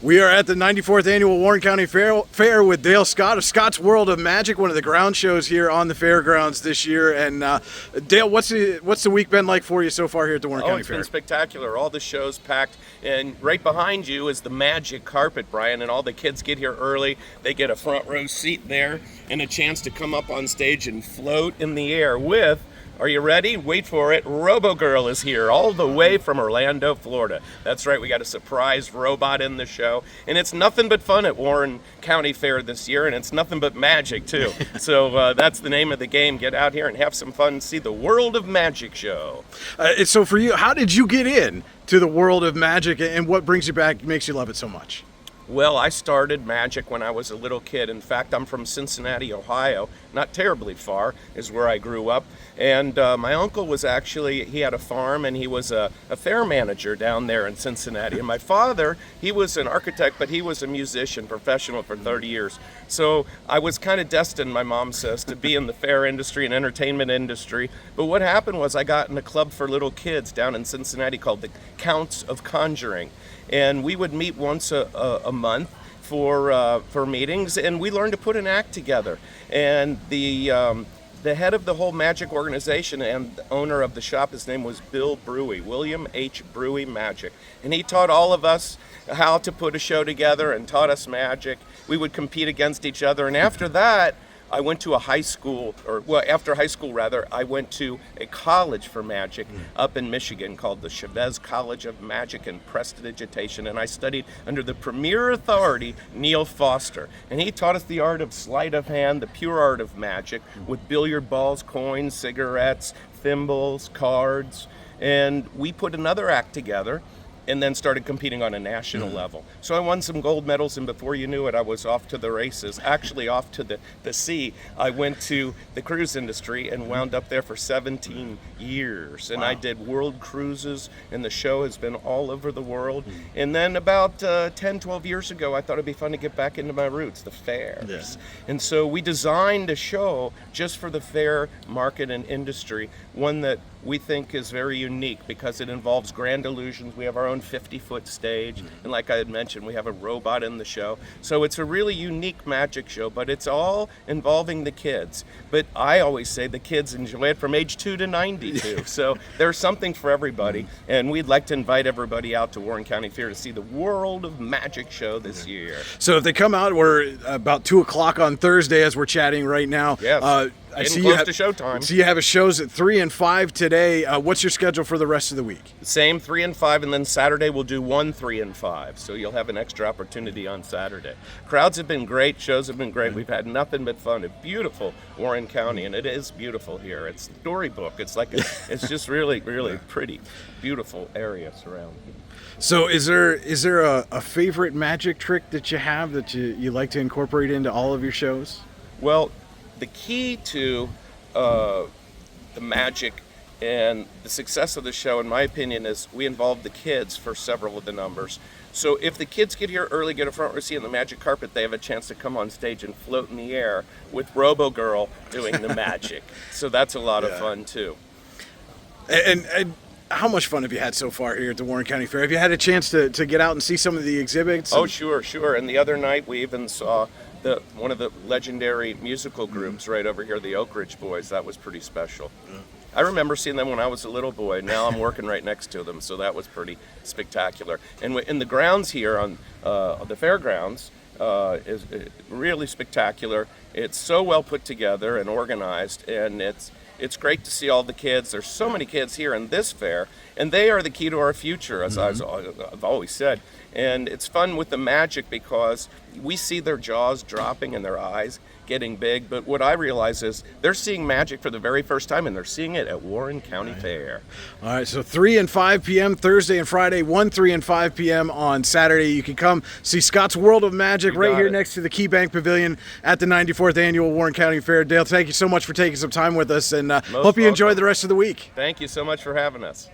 We are at the 94th Annual Warren County Fair with Dale Scott of Scott's World of Magic, one of the ground shows here on the fairgrounds this year. And Dale, what's the week been like for you so far here at the Warren County Fair? It's been spectacular. All the shows packed, and right behind you is the magic carpet, Brian, and all the kids get here early. They get a front row seat there and a chance to come up on stage and float in the air with, are you ready? Wait for it. RoboGirl is here all the way from Orlando, Florida. That's right, we got a surprise robot in the show. And it's nothing but fun at Warren County Fair this year, and it's nothing but magic, too. So that's the name of the game. Get out here and have some fun and see the World of Magic show. So for you, how did you get in to the World of Magic, and what brings you back, makes you love it so much? Well, I started magic when I was a little kid. In fact, I'm from Cincinnati, Ohio. Not terribly far is where I grew up. And my uncle was actually, he had a farm and he was a fair manager down there in Cincinnati. And my father, he was an architect, but he was a musician, professional for 30 years. So I was kind of destined, my mom says, to be in the fair industry and entertainment industry. But what happened was I got in a club for little kids down in Cincinnati called the Counts of Conjuring. And we would meet once a month for meetings, and we learned to put an act together. And the head of the whole magic organization and the owner of the shop, his name was Bill Brewy, William H. Brewy Magic. And he taught all of us how to put a show together and taught us magic. We would compete against each other. And after that, I went to a high school, after high school rather, I went to a college for magic up in Michigan called the Chavez College of Magic and Prestidigitation, and I studied under the premier authority, Neil Foster. And he taught us the art of sleight of hand, the pure art of magic, with billiard balls, coins, cigarettes, thimbles, cards, and we put another act together and then started competing on a national level. So I won some gold medals, and before you knew it, I was off to the races, actually off to the sea. I went to the cruise industry and wound up there for 17 years. And I did world cruises, and the show has been all over the world. And then about 10, 12 years ago, I thought it'd be fun to get back into my roots, the fairs. Yeah. And so we designed a show just for the fair market and industry, one that we think is very unique because it involves grand illusions. We have our own 50-foot stage, and like I had mentioned, we have a robot in the show. So it's a really unique magic show, but it's all involving the kids. But I always say the kids enjoy it from age 2 to 92. So there's something for everybody, and we'd like to invite everybody out to Warren County Fair to see the World of Magic show this year. So if they come out, we're about 2 o'clock on Thursday as we're chatting right now. Yes. I see close to showtime. So you have shows at 3 and 5 today. What's your schedule for the rest of the week? Same 3 and 5, and then Saturday we'll do 1, 3, and 5. So you'll have an extra opportunity on Saturday. Crowds have been great. Shows have been great. We've had nothing but fun. A beautiful Warren County, and it is beautiful here. It's storybook. It's like it's just really, really pretty, beautiful area surrounding. So is there a favorite magic trick that you have that you like to incorporate into all of your shows? Well, the key to the magic and the success of the show, in my opinion, is we involve the kids for several of the numbers. So if the kids get here early, get a front row seat on the magic carpet, they have a chance to come on stage and float in the air with RoboGirl doing the magic. So that's a lot of fun, too. And how much fun have you had so far here at the Warren County Fair? Have you had a chance to get out and see some of the exhibits? Oh, sure. And the other night we even saw one of the legendary musical groups right over here, the Oak Ridge Boys. That was pretty special. I remember seeing them when I was a little boy. Now I'm working right next to them, so that was pretty spectacular. And in the grounds here on the fairgrounds is really spectacular. It's so well put together and organized, and it's great to see all the kids. There's so many kids here in this fair, and they are the key to our future, as I've always said. And it's fun with the magic because we see their jaws dropping and their eyes getting big. But what I realize is they're seeing magic for the very first time, and they're seeing it at Warren County Fair. All right, so 3 and 5 p.m. Thursday and Friday, 1, 3, and 5 p.m. on Saturday. You can come see Scott's World of Magic right here next to the KeyBank Pavilion at the 94th Annual Warren County Fair. Dale, thank you so much for taking some time with us, and hope you enjoy the rest of the week. Thank you so much for having us.